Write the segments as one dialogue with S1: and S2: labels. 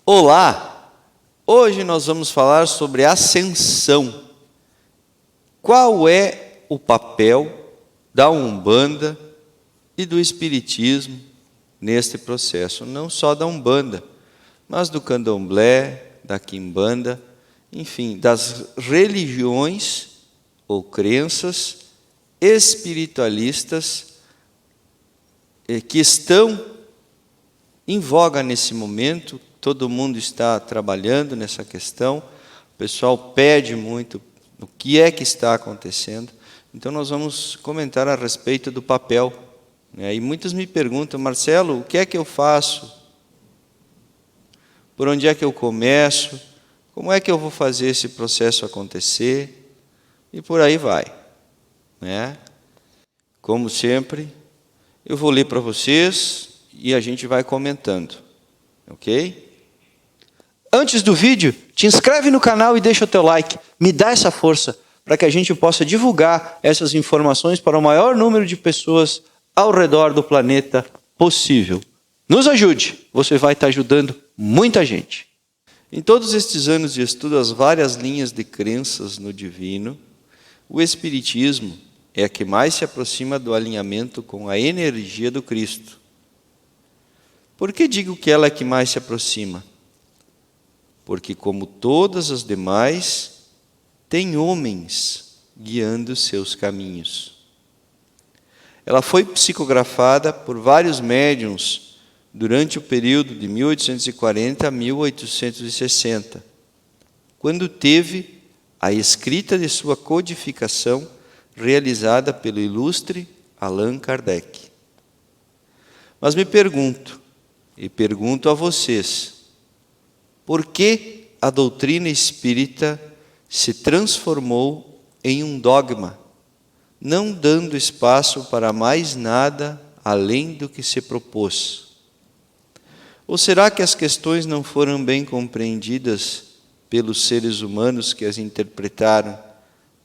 S1: Olá! Hoje nós vamos falar sobre ascensão. Qual é o papel da Umbanda e do Espiritismo neste processo? Não só da Umbanda, mas do Candomblé, da Quimbanda, enfim, das religiões ou crenças espiritualistas que estão em voga nesse momento. Todo mundo está trabalhando nessa questão, o pessoal pede muito o que é que está acontecendo. Então nós vamos comentar a respeito do papel. E muitos me perguntam: Marcelo, o que é que eu faço? Por onde é que eu começo? Como é que eu vou fazer esse processo acontecer? E por aí vai. Como sempre, eu vou ler para vocês e a gente vai comentando. Ok? Antes do vídeo, te inscreve no canal e deixa o teu like. Me dá essa força para que a gente possa divulgar essas informações para o maior número de pessoas ao redor do planeta possível. Nos ajude, você vai estar ajudando muita gente. Em todos estes anos de estudo, as várias linhas de crenças no divino, o Espiritismo é a que mais se aproxima do alinhamento com a energia do Cristo. Por que digo que ela é a que mais se aproxima? Porque, como todas as demais, tem homens guiando seus caminhos. Ela foi psicografada por vários médiuns durante o período de 1840 a 1860, quando teve a escrita de sua codificação realizada pelo ilustre Allan Kardec. Mas me pergunto, e pergunto a vocês, por que a doutrina espírita se transformou em um dogma, não dando espaço para mais nada além do que se propôs? Ou será que as questões não foram bem compreendidas pelos seres humanos que as interpretaram,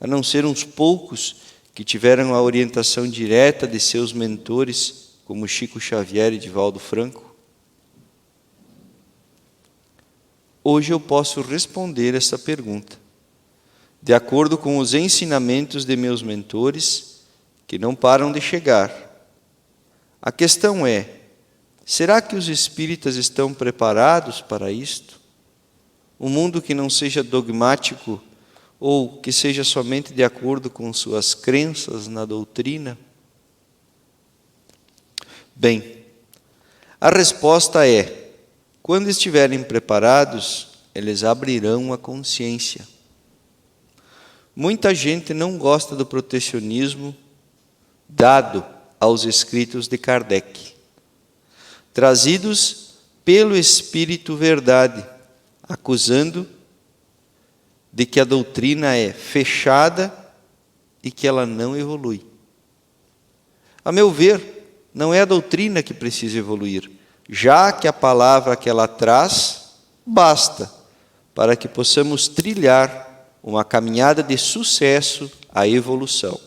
S1: a não ser uns poucos que tiveram a orientação direta de seus mentores, como Chico Xavier e Divaldo Franco? Hoje eu posso responder essa pergunta, de acordo com os ensinamentos de meus mentores, que não param de chegar. A questão é: será que os espíritas estão preparados para isto? Um mundo que não seja dogmático ou que seja somente de acordo com suas crenças na doutrina? Bem, a resposta é: quando estiverem preparados, eles abrirão a consciência. Muita gente não gosta do protecionismo dado aos escritos de Kardec, trazidos pelo Espírito Verdade, acusando de que a doutrina é fechada e que ela não evolui. A meu ver, não é a doutrina que precisa evoluir, já que a palavra que ela traz basta para que possamos trilhar uma caminhada de sucesso à evolução.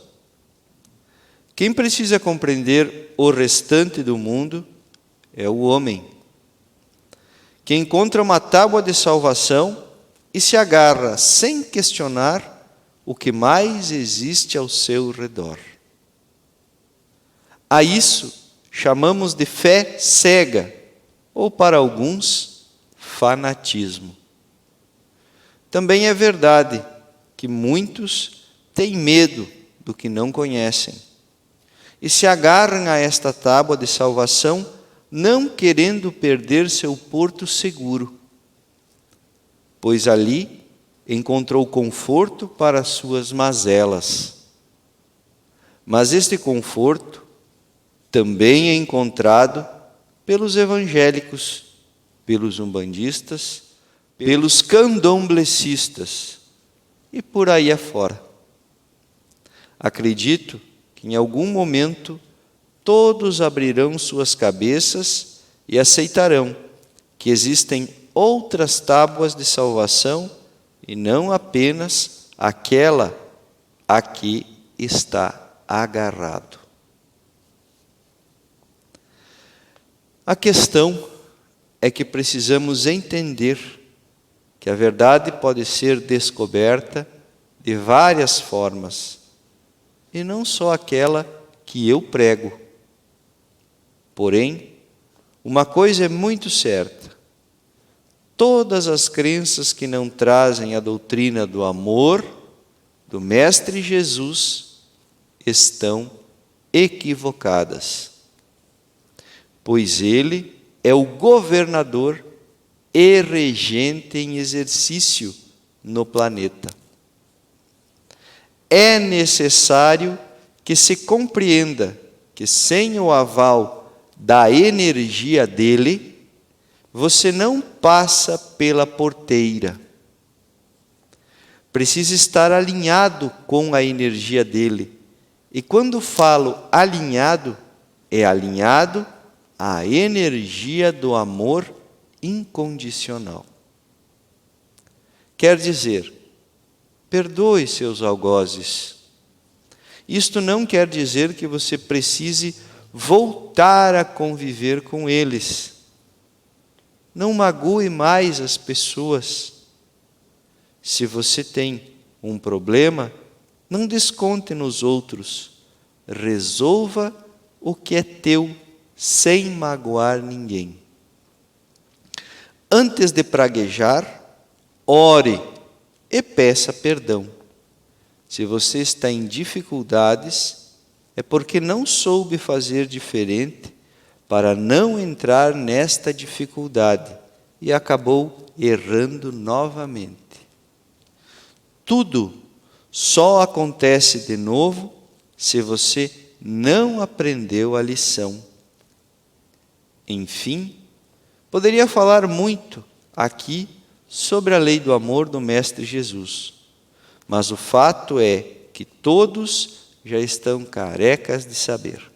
S1: Quem precisa compreender o restante do mundo é o homem, que encontra uma tábua de salvação e se agarra sem questionar o que mais existe ao seu redor. A isso chamamos de fé cega, ou para alguns, fanatismo. Também é verdade que muitos têm medo do que não conhecem e se agarram a esta tábua de salvação, não querendo perder seu porto seguro, pois ali encontrou conforto para suas mazelas. Mas este conforto também é encontrado pelos evangélicos, pelos umbandistas, pelos candomblecistas e por aí afora. Acredito que em algum momento todos abrirão suas cabeças e aceitarão que existem outras tábuas de salvação e não apenas aquela a que está agarrado. A questão é que precisamos entender que a verdade pode ser descoberta de várias formas, e não só aquela que eu prego. Porém, uma coisa é muito certa: todas as crenças que não trazem a doutrina do amor do Mestre Jesus estão equivocadas, pois Ele é o governador e regente em exercício no planeta. É necessário que se compreenda que sem o aval da energia dele, você não passa pela porteira. Precisa estar alinhado com a energia dele. E quando falo alinhado, é alinhado à energia do amor incondicional. Quer dizer, perdoe seus algozes. Isto não quer dizer que você precise voltar a conviver com eles. Não magoe mais as pessoas. Se você tem um problema, não desconte nos outros. Resolva o que é teu, sem magoar ninguém. Antes de praguejar, ore e peça perdão. Se você está em dificuldades, é porque não soube fazer diferente para não entrar nesta dificuldade e acabou errando novamente. Tudo só acontece de novo se você não aprendeu a lição. Enfim, poderia falar muito aqui sobre a lei do amor do Mestre Jesus, mas o fato é que todos já estão carecas de saber.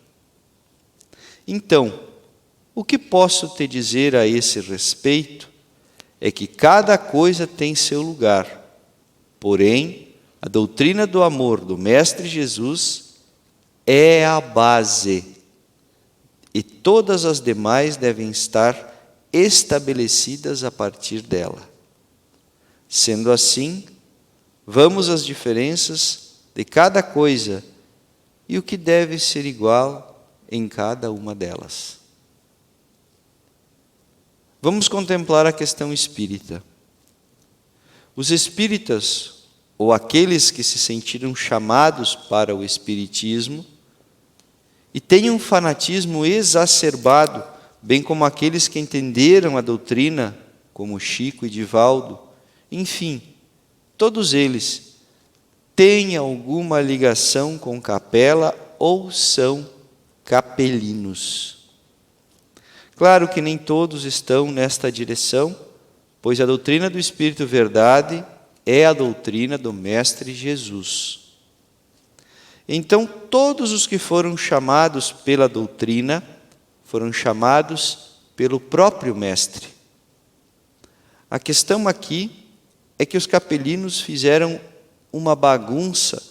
S1: Então, o que posso te dizer a esse respeito é que cada coisa tem seu lugar, porém, a doutrina do amor do Mestre Jesus é a base, e todas as demais devem estar estabelecidas a partir dela. Sendo assim, vamos às diferenças de cada coisa e o que deve ser igual em cada uma delas. Vamos contemplar a questão espírita. Os espíritas, ou aqueles que se sentiram chamados para o espiritismo, e têm um fanatismo exacerbado, bem como aqueles que entenderam a doutrina, como Chico e Divaldo, enfim, todos eles têm alguma ligação com capela ou são capelinos. Claro que nem todos estão nesta direção, pois a doutrina do Espírito Verdade é a doutrina do Mestre Jesus. Então, todos os que foram chamados pela doutrina, foram chamados pelo próprio Mestre. A questão aqui é que os capelinos fizeram uma bagunça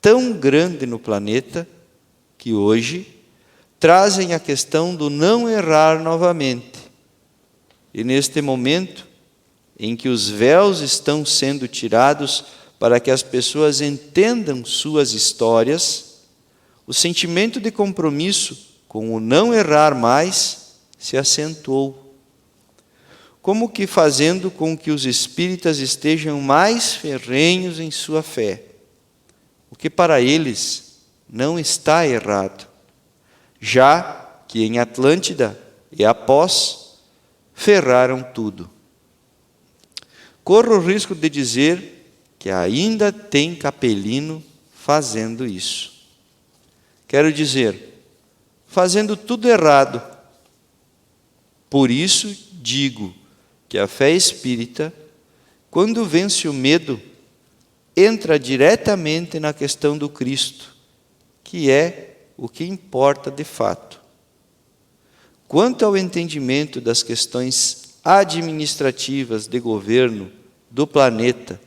S1: tão grande no planeta, que hoje trazem a questão do não errar novamente. E neste momento, em que os véus estão sendo tirados para que as pessoas entendam suas histórias, o sentimento de compromisso com o não errar mais se acentuou, como que fazendo com que os espíritas estejam mais ferrenhos em sua fé, o que para eles não está errado, já que em Atlântida e após ferraram tudo. Corro o risco de dizer que ainda tem capelino fazendo isso. Quero dizer, fazendo tudo errado. Por isso digo que a fé espírita, quando vence o medo, entra diretamente na questão do Cristo, que é o que importa de fato. Quanto ao entendimento das questões administrativas de governo do planeta,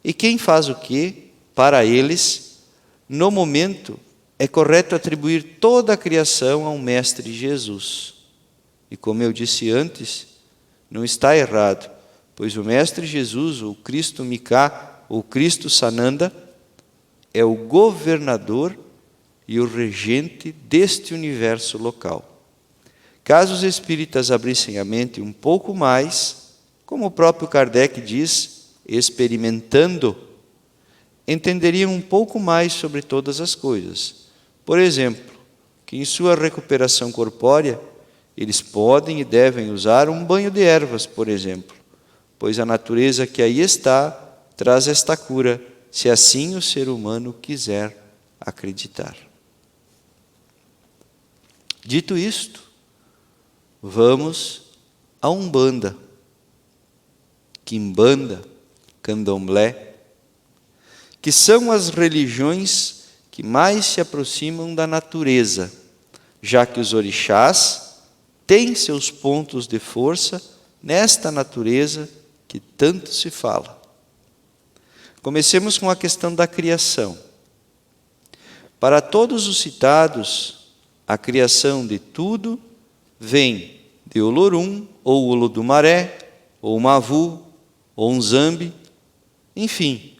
S1: e quem faz o quê, para eles, no momento, é correto atribuir toda a criação ao Mestre Jesus. E como eu disse antes, não está errado, pois o Mestre Jesus, ou Cristo Mika, ou Cristo Sananda, é o governador e o regente deste universo local. Caso os espíritas abrissem a mente um pouco mais, como o próprio Kardec diz, experimentando, entenderiam um pouco mais sobre todas as coisas. Por exemplo, que em sua recuperação corpórea, eles podem e devem usar um banho de ervas, por exemplo, pois a natureza que aí está traz esta cura, se assim o ser humano quiser acreditar. Dito isto, vamos à Umbanda, Quimbanda, Candomblé, que são as religiões que mais se aproximam da natureza, já que os orixás têm seus pontos de força nesta natureza que tanto se fala. Comecemos com a questão da criação. Para todos os citados, a criação de tudo vem de Olorum, ou Olodumaré, ou Mavu, ou Nzambi, enfim,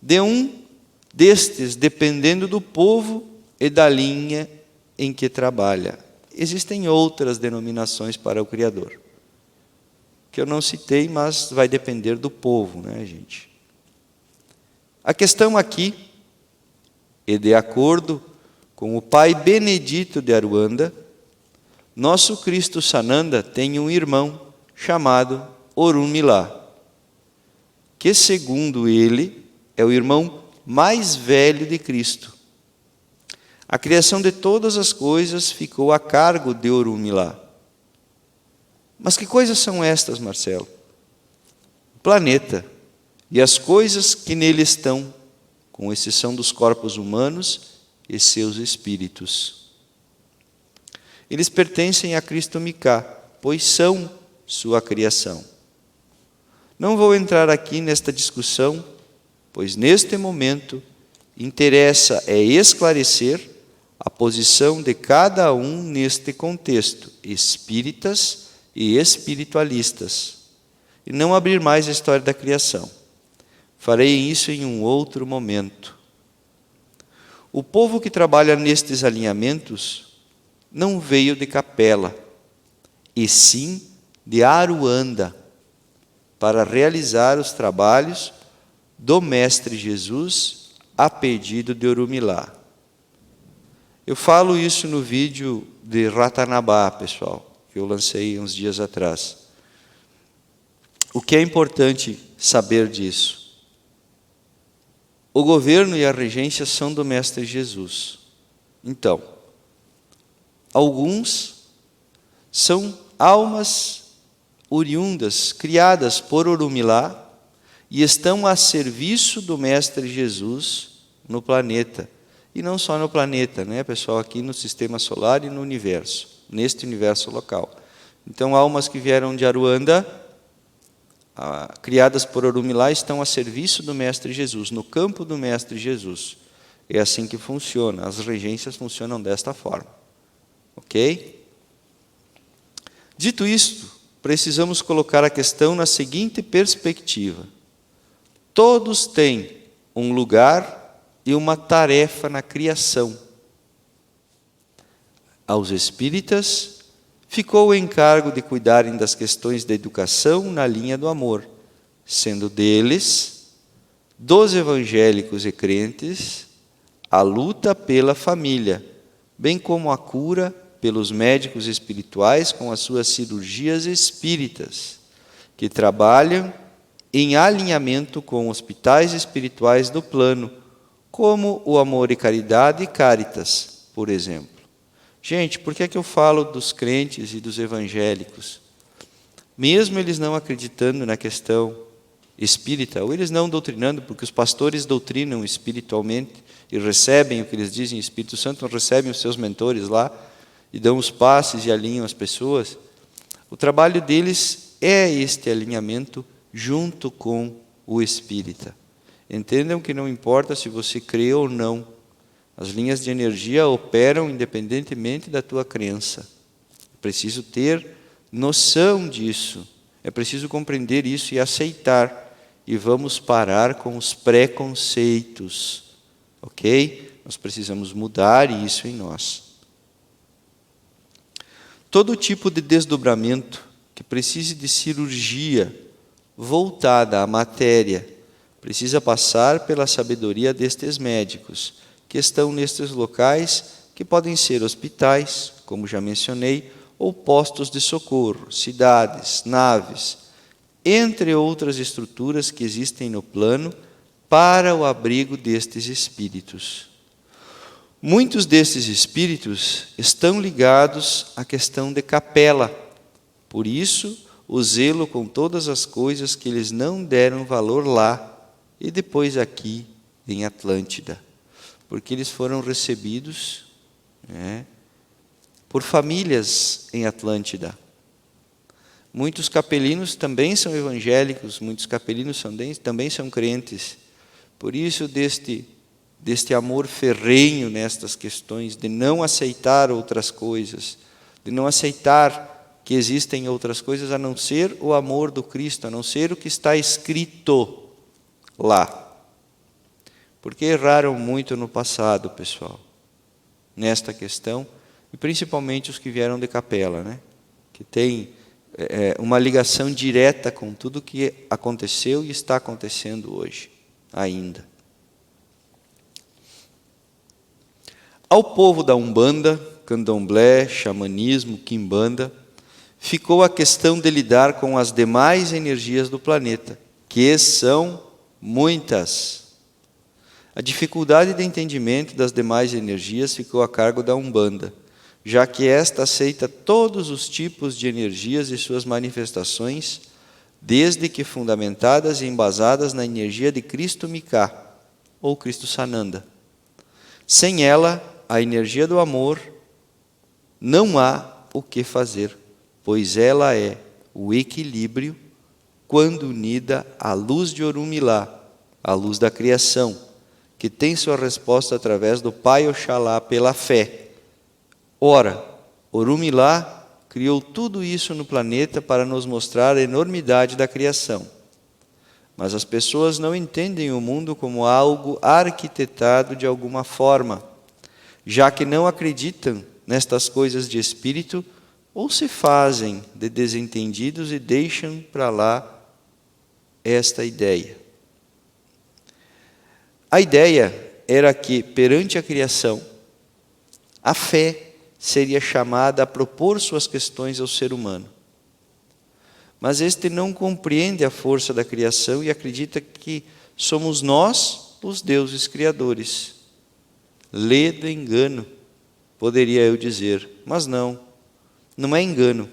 S1: de um destes, dependendo do povo e da linha em que trabalha. Existem outras denominações para o Criador, que eu não citei, mas vai depender do povo, né, gente? A questão aqui, e de acordo com o pai Benedito de Aruanda, nosso Cristo Sananda tem um irmão chamado Orunmila, que segundo ele é o irmão mais velho de Cristo. A criação de todas as coisas ficou a cargo de Orunmila. Mas que coisas são estas, Marcelo? O planeta e as coisas que nele estão, com exceção dos corpos humanos e seus espíritos. Eles pertencem a Cristo Mika, pois são sua criação. Não vou entrar aqui nesta discussão, pois neste momento interessa é esclarecer a posição de cada um neste contexto, espíritas e espiritualistas, e não abrir mais a história da criação. Farei isso em um outro momento. O povo que trabalha nestes alinhamentos não veio de Capela, e sim de Aruanda, para realizar os trabalhos do Mestre Jesus a pedido de Orunmila. Eu falo isso no vídeo de Ratanabá, pessoal, que eu lancei uns dias atrás. O que é importante saber disso? O governo e a regência são do Mestre Jesus. Então, alguns são almas oriundas, criadas por Orunmila, e estão a serviço do Mestre Jesus no planeta. E não só no planeta, né, pessoal? Aqui no Sistema Solar e no universo, neste universo local. Então, almas que vieram de Aruanda, criadas por Orunmila, estão a serviço do Mestre Jesus, no campo do Mestre Jesus. É assim que funciona. As regências funcionam desta forma. Ok? Dito isto, precisamos colocar a questão na seguinte perspectiva. Todos têm um lugar e uma tarefa na criação. Aos espíritas ficou o encargo de cuidarem das questões da educação na linha do amor, sendo deles, dos evangélicos e crentes, a luta pela família, bem como a cura pelos médicos espirituais com as suas cirurgias espíritas, que trabalham em alinhamento com hospitais espirituais do plano, como o Amor e Caridade e Caritas, por exemplo. Gente, por que é que eu falo dos crentes e dos evangélicos? Mesmo eles não acreditando na questão espírita, ou eles não doutrinando, porque os pastores doutrinam espiritualmente e recebem o que eles dizem, Espírito Santo, recebem os seus mentores lá e dão os passes e alinham as pessoas. O trabalho deles é este alinhamento junto com o espírita. Entendam que não importa se você crê ou não, as linhas de energia operam independentemente da tua crença. Preciso ter noção disso É preciso compreender isso e aceitar. E vamos parar com os preconceitos. Ok? Nós precisamos mudar isso em nós. Todo tipo de desdobramento que precise de cirurgia voltada à matéria precisa passar pela sabedoria destes médicos, que estão nestes locais, que podem ser hospitais, como já mencionei, ou postos de socorro, cidades, naves, entre outras estruturas que existem no plano para o abrigo destes espíritos. Muitos destes espíritos estão ligados à questão de capela. Por isso, o zelo com todas as coisas que eles não deram valor lá e depois aqui em Atlântida. Porque eles foram recebidos por famílias em Atlântida. Muitos capelinos também são evangélicos, muitos capelinos também são crentes. Por isso, deste amor ferrenho nestas questões, de não aceitar outras coisas, de não aceitar que existem outras coisas a não ser o amor do Cristo, a não ser o que está escrito lá. Porque erraram muito no passado, pessoal, nesta questão, e principalmente os que vieram de capela, que tem uma ligação direta com tudo que aconteceu e está acontecendo hoje, ainda. Ao povo da Umbanda, Candomblé, xamanismo, Quimbanda, ficou a questão de lidar com as demais energias do planeta, que são muitas. A dificuldade de entendimento das demais energias ficou a cargo da Umbanda, já que esta aceita todos os tipos de energias e suas manifestações, desde que fundamentadas e embasadas na energia de Cristo Mika, ou Cristo Sananda. Sem ela, a energia do amor, não há o que fazer, pois ela é o equilíbrio quando unida à luz de Orunmilá, a luz da criação, que tem sua resposta através do Pai Oxalá pela fé. Ora, Orunmilá criou tudo isso no planeta para nos mostrar a enormidade da criação. Mas as pessoas não entendem o mundo como algo arquitetado de alguma forma, já que não acreditam nestas coisas de espírito, ou se fazem de desentendidos e deixam para lá esta ideia. A ideia era que, perante a criação, a fé seria chamada a propor suas questões ao ser humano. Mas este não compreende a força da criação e acredita que somos nós os deuses criadores. Ledo engano, poderia eu dizer, mas não é engano.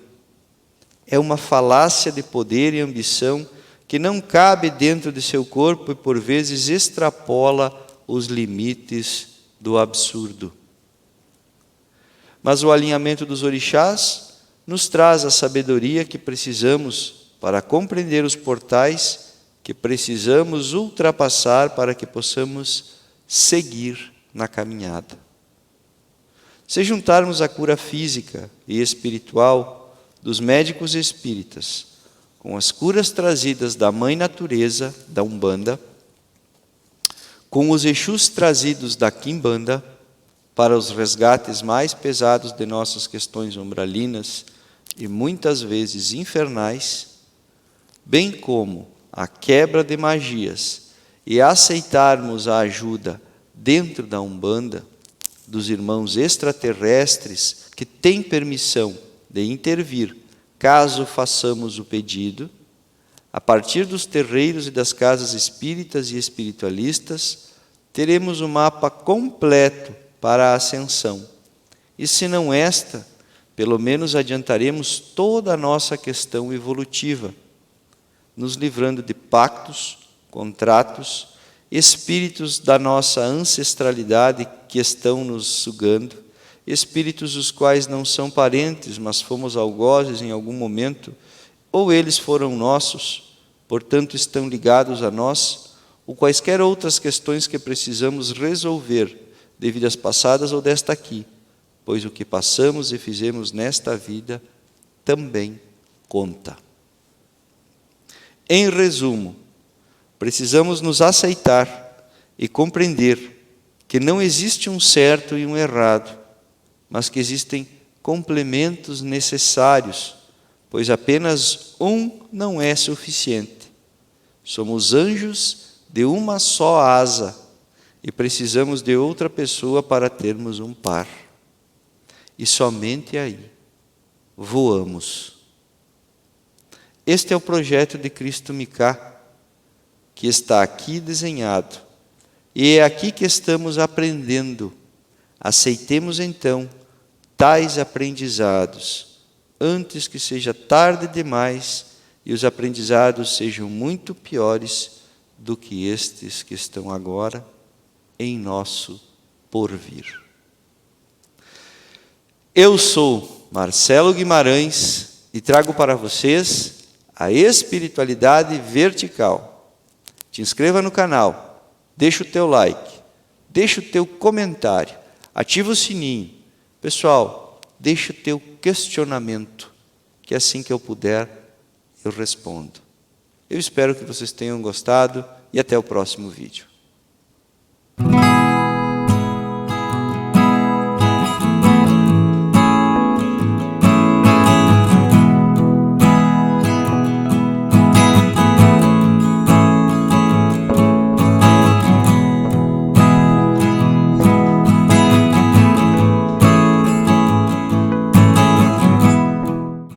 S1: É uma falácia de poder e ambição que não cabe dentro de seu corpo e por vezes extrapola os limites do absurdo. Mas o alinhamento dos orixás nos traz a sabedoria que precisamos para compreender os portais que precisamos ultrapassar para que possamos seguir na caminhada. Se juntarmos a cura física e espiritual dos médicos espíritas com as curas trazidas da Mãe Natureza, da Umbanda, com os Exus trazidos da Quimbanda, para os resgates mais pesados de nossas questões umbralinas e muitas vezes infernais, bem como a quebra de magias e aceitarmos a ajuda dentro da Umbanda dos irmãos extraterrestres que têm permissão de intervir caso façamos o pedido, a partir dos terreiros e das casas espíritas e espiritualistas, teremos o mapa completo para a ascensão. E se não esta, pelo menos adiantaremos toda a nossa questão evolutiva, nos livrando de pactos, contratos, espíritos da nossa ancestralidade que estão nos sugando, espíritos os quais não são parentes, mas fomos algozes em algum momento, ou eles foram nossos, portanto estão ligados a nós, ou quaisquer outras questões que precisamos resolver, de vidas passadas ou desta aqui, pois o que passamos e fizemos nesta vida também conta. Em resumo, precisamos nos aceitar e compreender que não existe um certo e um errado, mas que existem complementos necessários, pois apenas um não é suficiente. Somos anjos de uma só asa e precisamos de outra pessoa para termos um par. E somente aí voamos. Este é o projeto de Cristo Micá, que está aqui desenhado. E é aqui que estamos aprendendo. Aceitemos então tais aprendizados, antes que seja tarde demais e os aprendizados sejam muito piores do que estes que estão agora em nosso porvir. Eu sou Marcelo Guimarães e trago para vocês a espiritualidade vertical. Te inscreva no canal, deixa o teu like, deixa o teu comentário, ativa o sininho. Pessoal, deixa o teu questionamento, que assim que eu puder, eu respondo. Eu espero que vocês tenham gostado e até o próximo vídeo.